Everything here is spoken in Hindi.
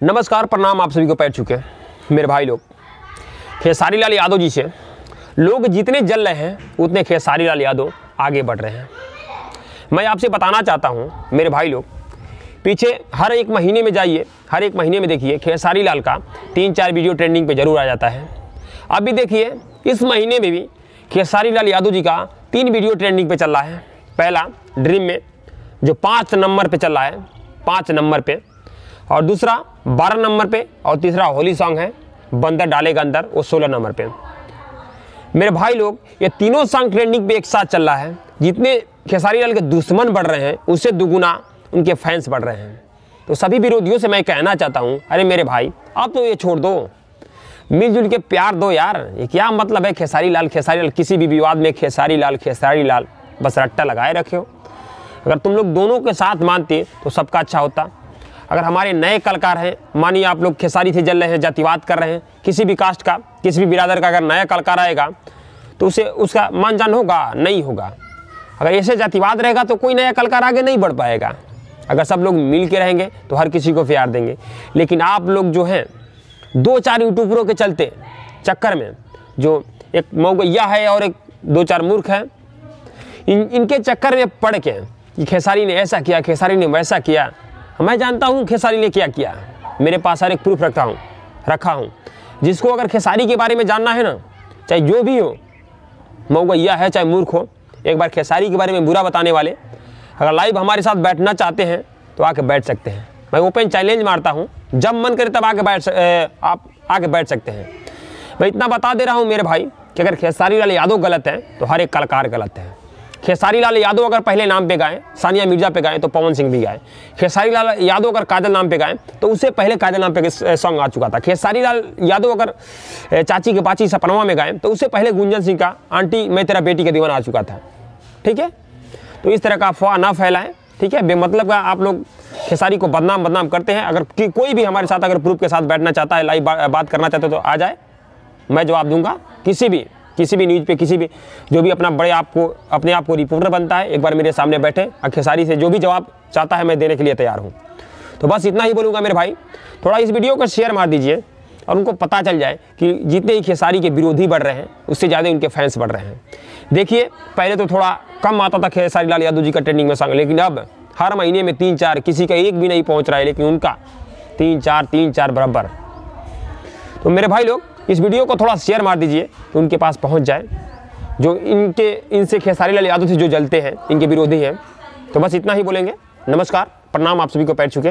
नमस्कार, प्रणाम। आप सभी को पैर छूके मेरे भाई लोग। खेसारी लाल यादव जी से लोग जितने जल रहे हैं उतने खेसारी लाल यादव आगे बढ़ रहे हैं। मैं आपसे बताना चाहता हूं मेरे भाई लोग, पीछे हर एक महीने में जाइए, हर एक महीने में देखिए खेसारी लाल का 3-4 वीडियो ट्रेंडिंग पे जरूर आ जाता है। अभी देखिए इस महीने में भी खेसारी लाल यादव जी का 3 वीडियो ट्रेंडिंग पे चल रहा है। पहला ड्रीम में जो 5 नंबर पे चल रहा है, 5 नंबर पे, और दूसरा 12 नंबर पे, और तीसरा होली सॉन्ग है बंदर डालेगा अंदर, वो 16 नंबर पे। मेरे भाई लोग ये तीनों सॉन्ग ट्रेंडिंग पे एक साथ चल रहा है। जितने खेसारी लाल के दुश्मन बढ़ रहे हैं उससे दुगुना उनके फैंस बढ़ रहे हैं। तो सभी विरोधियों से मैं कहना चाहता हूँ, अरे मेरे भाई आप तो ये छोड़ दो, मिलजुल के प्यार दो यार। ये क्या मतलब है खेसारी लाल किसी भी विवाद में खेसारी लाल बस रट्टा लगाए रखे हो। अगर तुम लोग दोनों के साथ मानते तो सबका अच्छा होता। अगर हमारे नए कलाकार हैं, मानिए आप लोग खेसारी से जल रहे हैं, जातिवाद कर रहे हैं, किसी भी कास्ट का, किसी भी बिरादर का अगर नया कलाकार आएगा तो उसे उसका मान जान होगा? नहीं होगा। अगर ऐसे जातिवाद रहेगा तो कोई नया कलाकार आगे नहीं बढ़ पाएगा। अगर सब लोग मिल के रहेंगे तो हर किसी को प्यार देंगे। लेकिन आप लोग जो हैं 2-4 यूट्यूबरों के चलते चक्कर में, जो एक मौगैया है और एक 2-4 मूर्ख हैं, इनके चक्कर में पड़ के कि खेसारी ने ऐसा किया, खेसारी ने वैसा किया। मैं जानता हूँ खेसारी ने क्या किया, मेरे पास हर एक प्रूफ रखा हूँ। जिसको अगर खेसारी के बारे में जानना है ना, चाहे जो भी हो, मौगैया है चाहे मूर्ख हो, एक बार खेसारी के बारे में बुरा बताने वाले अगर लाइव हमारे साथ बैठना चाहते हैं तो आके बैठ सकते हैं। मैं ओपन चैलेंज मारता हूँ, जब मन करे तब आप आके बैठ सकते हैं। मैं इतना बता दे रहा हूँ मेरे भाई कि अगर खेसारी लाल यादव गलत है तो हर एक कलाकार गलत है। खेसारी लाल यादव अगर पहले नाम पे गाएं, सानिया मिर्जा पे गाएं तो पवन सिंह भी गाएं। खेसारी लाल यादव अगर काजल नाम पे गाएं तो उससे पहले काजल नाम पे सॉन्ग आ चुका था। खेसारी लाल यादव अगर चाची के पाची सपनवा में गाएं तो उससे पहले गुंजन सिंह का आंटी मैं तेरा बेटी का दीवाना आ चुका था। ठीक है, तो इस तरह का अफवाह ना फैलाएं। ठीक है, बेमतलब का आप लोग खेसारी को बदनाम करते हैं। अगर कोई भी हमारे साथ अगर प्रूफ के साथ बैठना चाहता है, लाइव बात करना चाहते तो आ जाए, मैं जवाब दूंगा। किसी भी न्यूज़ पे, किसी भी जो भी अपने आप को रिपोर्टर बनता है, एक बार मेरे सामने बैठे और खेसारी से जो भी जवाब चाहता है मैं देने के लिए तैयार हूँ। तो बस इतना ही बोलूँगा मेरे भाई। थोड़ा इस वीडियो को शेयर मार दीजिए और उनको पता चल जाए कि जितने ही खेसारी के विरोधी बढ़ रहे हैं उससे ज़्यादा उनके फैंस बढ़ रहे हैं। देखिए पहले तो थोड़ा कम आता था खेसारी लाल यादव जी का ट्रेंडिंग में सॉन्ग, लेकिन अब हर महीने में 3-4, किसी का एक भी नहीं पहुँच रहा है, लेकिन उनका 3-4 बराबर। तो मेरे भाई लोग इस वीडियो को थोड़ा शेयर मार दीजिए कि उनके पास पहुंच जाए, जो इनसे खेसारी लाल यादव से जो जलते हैं, इनके विरोधी हैं। तो बस इतना ही बोलेंगे। नमस्कार, प्रणाम। आप सभी को पैर छूके।